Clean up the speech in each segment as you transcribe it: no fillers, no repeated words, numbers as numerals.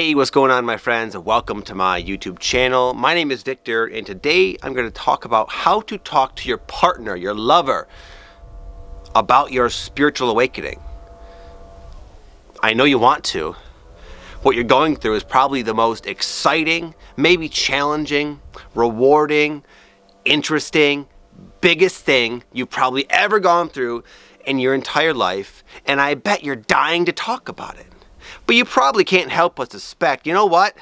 Hey, what's going on, my friends? Welcome to my YouTube channel. My name is Victor, and today I'm going to talk about how to talk to your partner, your lover, about your spiritual awakening. I know you want to. What you're going through is probably the most exciting, maybe challenging, rewarding, interesting, biggest thing you've probably ever gone through in your entire life, and I bet you're dying to talk about it. But you probably can't help but suspect, you know what?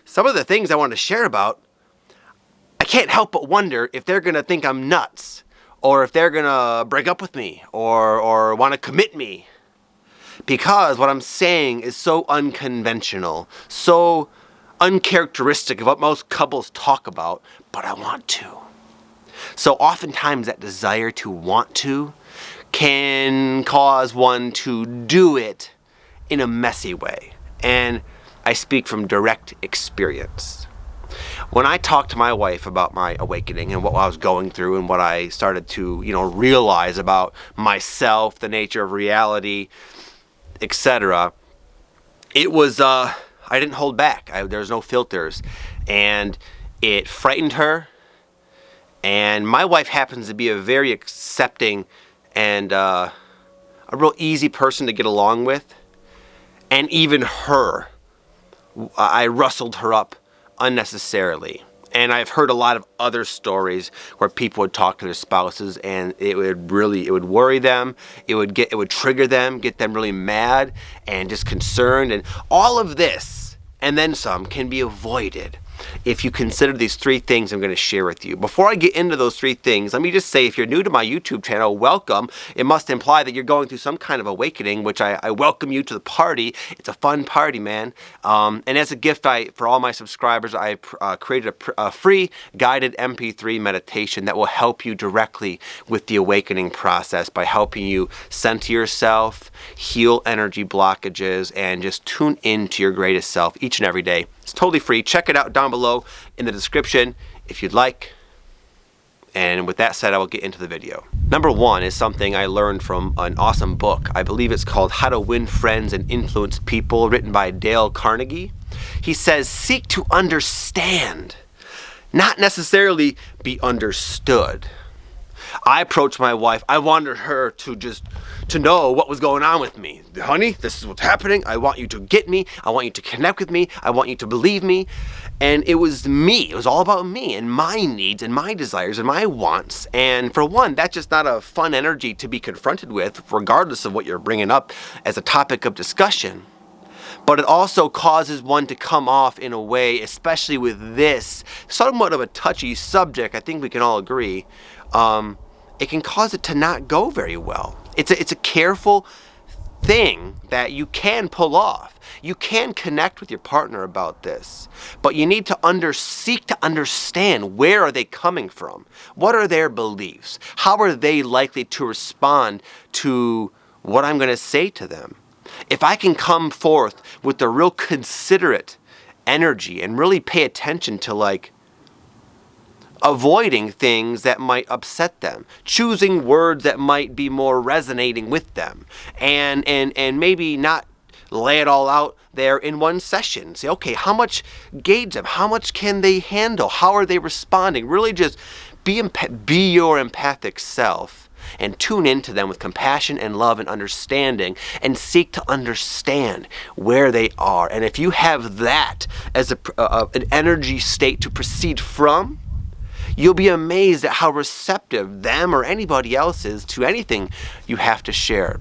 Some of the things I want to share about, I can't help but wonder if they're going to think I'm nuts, or if they're going to break up with me, or want to commit me. Because what I'm saying is so unconventional, so uncharacteristic of what most couples talk about, but I want to. So oftentimes that desire to want to can cause one to do it in a messy way. And I speak from direct experience. When I talked to my wife about my awakening and what I was going through and what I started to, realize about myself, the nature of reality, etc., it was, I didn't hold back. There's no filters. And it frightened her. And my wife happens to be a very accepting and a real easy person to get along with. And even her, I rustled her up unnecessarily. And I've heard a lot of other stories where people would talk to their spouses and it would worry them, it would trigger them, get them really mad and just concerned. And all of this, and then some, can be avoided if you consider these three things I'm going to share with you. Before I get into those three things, let me just say, if you're new to my YouTube channel, welcome. It must imply that you're going through some kind of awakening, which I welcome you to the party. It's a fun party, man. And as a gift for all my subscribers, I created a free guided MP3 meditation that will help you directly with the awakening process by helping you center yourself, heal energy blockages, and just tune into your greatest self each and every day. It's totally free. Check it out down below in the description if you'd like. And with that said, I will get into the video. Number one is something I learned from an awesome book. I believe it's called How to Win Friends and Influence People, written by Dale Carnegie. He says, seek to understand, not necessarily be understood. I approached my wife. I wanted her to know what was going on with me. Honey, this is what's happening. I want you to get me. I want you to connect with me. I want you to believe me. And it was me. It was all about me and my needs and my desires and my wants. And for one, that's just not a fun energy to be confronted with, regardless of what you're bringing up as a topic of discussion. But it also causes one to come off in a way, especially with this somewhat of a touchy subject, I think we can all agree, it can cause it to not go very well. It's a careful thing that you can pull off. You can connect with your partner about this, but you need to seek to understand, where are they coming from? What are their beliefs? How are they likely to respond to what I'm going to say to them? If I can come forth with a real considerate energy and really pay attention to avoiding things that might upset them, choosing words that might be more resonating with them, and maybe not lay it all out there in one session. Say, okay, how much gauge them? How much can they handle? How are they responding? Really just be your empathic self and tune into them with compassion and love and understanding, and seek to understand where they are. And if you have that as an energy state to proceed from, you'll be amazed at how receptive them or anybody else is to anything you have to share,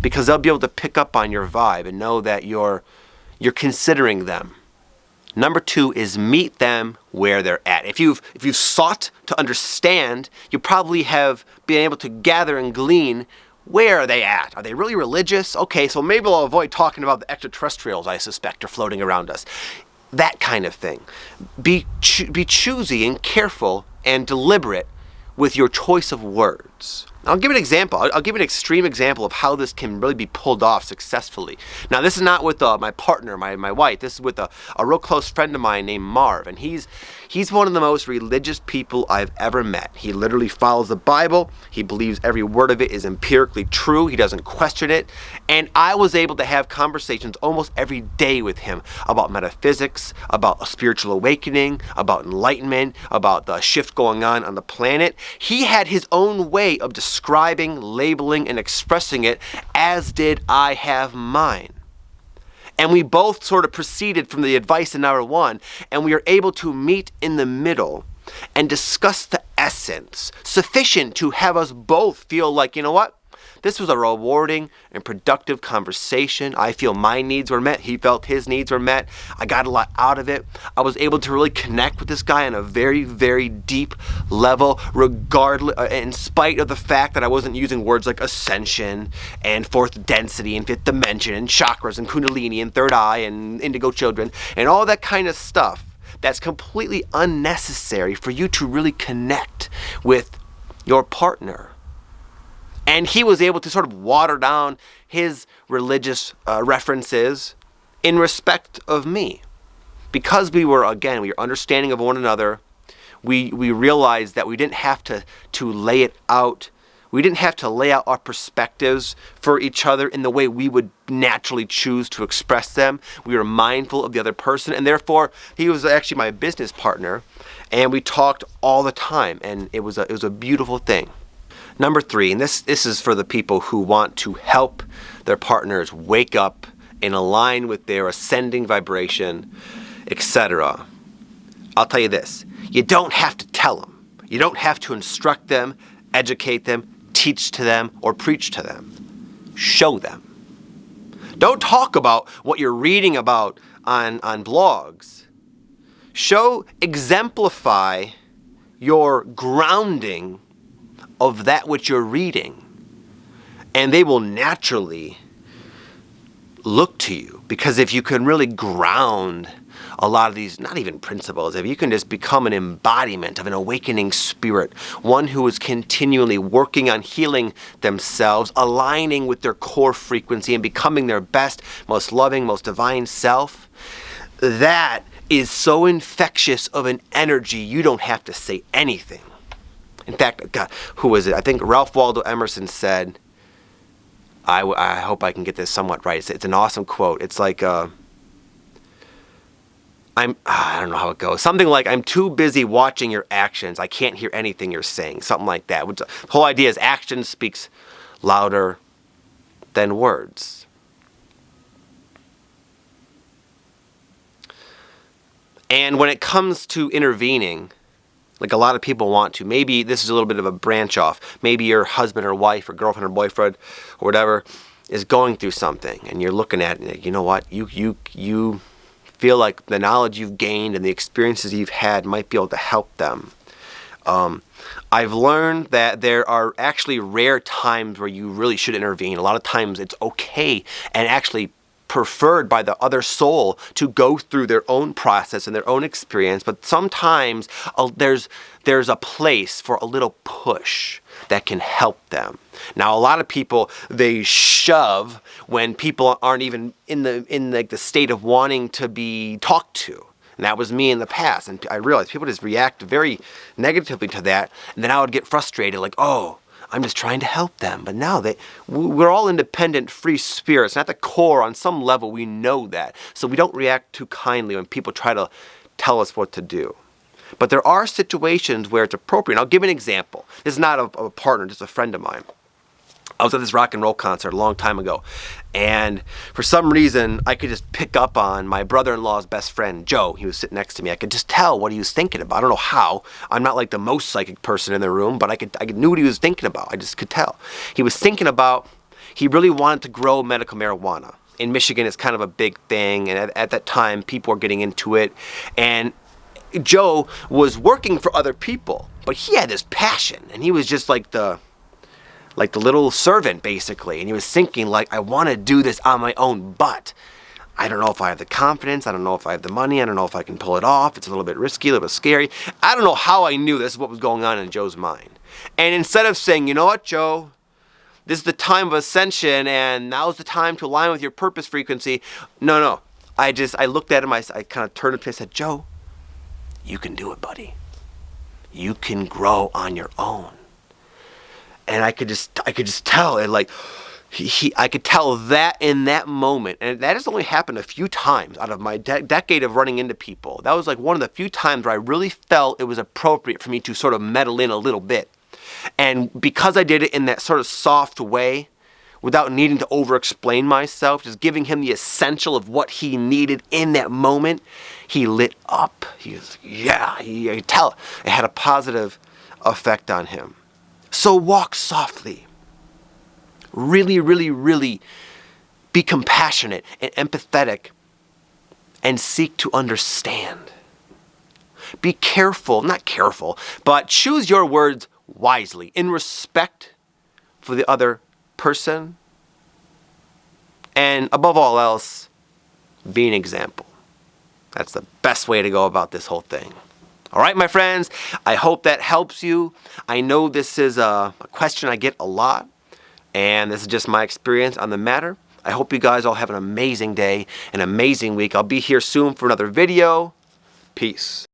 because they'll be able to pick up on your vibe and know that you're considering them. Number two is meet them where they're at. If you've sought to understand, you probably have been able to gather and glean, where are they at? Are they really religious? Okay, so maybe I'll avoid talking about the extraterrestrials I suspect are floating around us. That kind of thing. Be choosy and careful and deliberate with your choice of words. I'll give an example. I'll give an extreme example of how this can really be pulled off successfully. Now, this is not with my partner, my wife. This is with a real close friend of mine named Marv, and he's one of the most religious people I've ever met. He literally follows the Bible. He believes every word of it is empirically true. He doesn't question it. And I was able to have conversations almost every day with him about metaphysics, about a spiritual awakening, about enlightenment, about the shift going on the planet. He had his own way of describing, labeling, and expressing it, as did I have mine. And we both sort of proceeded from the advice in hour one, and we are able to meet in the middle and discuss the essence, sufficient to have us both feel like, you know what? This was a rewarding and productive conversation. I feel my needs were met. He felt his needs were met. I got a lot out of it. I was able to really connect with this guy on a very, very deep level, regardless, in spite of the fact that I wasn't using words like ascension and fourth density and fifth dimension and chakras and kundalini and third eye and indigo children and all that kind of stuff. That's completely unnecessary for you to really connect with your partner. And he was able to sort of water down his religious references in respect of me. Because we were understanding of one another, we realized that we didn't have to lay it out. We didn't have to lay out our perspectives for each other in the way we would naturally choose to express them. We were mindful of the other person, and therefore he was actually my business partner, and we talked all the time, and it was a beautiful thing. Number 3, and this is for the people who want to help their partners wake up and align with their ascending vibration, etc. I'll tell you this. You don't have to tell them. You don't have to instruct them, educate them, teach to them, or preach to them. Show them. Don't talk about what you're reading about on blogs. Exemplify your grounding of that which you're reading, and they will naturally look to you. Because if you can really ground a lot of these, not even principles, if you can just become an embodiment of an awakening spirit, one who is continually working on healing themselves, aligning with their core frequency and becoming their best, most loving, most divine self, that is so infectious of an energy you don't have to say anything. In fact, God, who was it? I think Ralph Waldo Emerson said, I hope I can get this somewhat right. It's an awesome quote. It's like, I don't know how it goes. Something like, I'm too busy watching your actions. I can't hear anything you're saying. Something like that. The whole idea is action speaks louder than words. And when it comes to intervening, like a lot of people want to. Maybe this is a little bit of a branch off. Maybe your husband or wife or girlfriend or boyfriend or whatever is going through something, and you're looking at it, you know what? You feel like the knowledge you've gained and the experiences you've had might be able to help them. I've learned that there are actually rare times where you really should intervene. A lot of times it's okay and actually preferred by the other soul to go through their own process and their own experience, but sometimes there's a place for a little push that can help them. Now, a lot of people, they shove when people aren't even in the state of wanting to be talked to. And that was me in the past, and I realized people just react very negatively to that, and then I would get frustrated, like, oh, I'm just trying to help them. But now we're all independent, free spirits. And at the core, on some level, we know that. So we don't react too kindly when people try to tell us what to do. But there are situations where it's appropriate. And I'll give an example. This is not a partner, just a friend of mine. I was at this rock and roll concert a long time ago, and for some reason, I could just pick up on my brother-in-law's best friend, Joe. He was sitting next to me. I could just tell what he was thinking about. I don't know how. I'm not like the most psychic person in the room, but I knew what he was thinking about. I just could tell. He was thinking about, he really wanted to grow medical marijuana. In Michigan, it's kind of a big thing, and at that time, people were getting into it, and Joe was working for other people, but he had this passion, and he was just like the little servant, basically. And he was thinking, like, I want to do this on my own, but I don't know if I have the confidence. I don't know if I have the money. I don't know if I can pull it off. It's a little bit risky, a little bit scary. I don't know how I knew this is what was going on in Joe's mind. And instead of saying, you know what, Joe, this is the time of ascension and now's the time to align with your purpose frequency. No. I looked at him, I kind of turned to him and said, Joe, you can do it, buddy. You can grow on your own. And I could just tell it, like, I could tell that in that moment, and that has only happened a few times out of my decade of running into people. That was like one of the few times where I really felt it was appropriate for me to sort of meddle in a little bit. And because I did it in that sort of soft way, without needing to over-explain myself, just giving him the essential of what he needed in that moment, he lit up. He was, I could tell it had a positive effect on him. So walk softly. Really, really, really be compassionate and empathetic and seek to understand. Be careful, not careful, but choose your words wisely in respect for the other person. And above all else, be an example. That's the best way to go about this whole thing. All right, my friends, I hope that helps you. I know this is a question I get a lot, and this is just my experience on the matter. I hope you guys all have an amazing day, an amazing week. I'll be here soon for another video. Peace.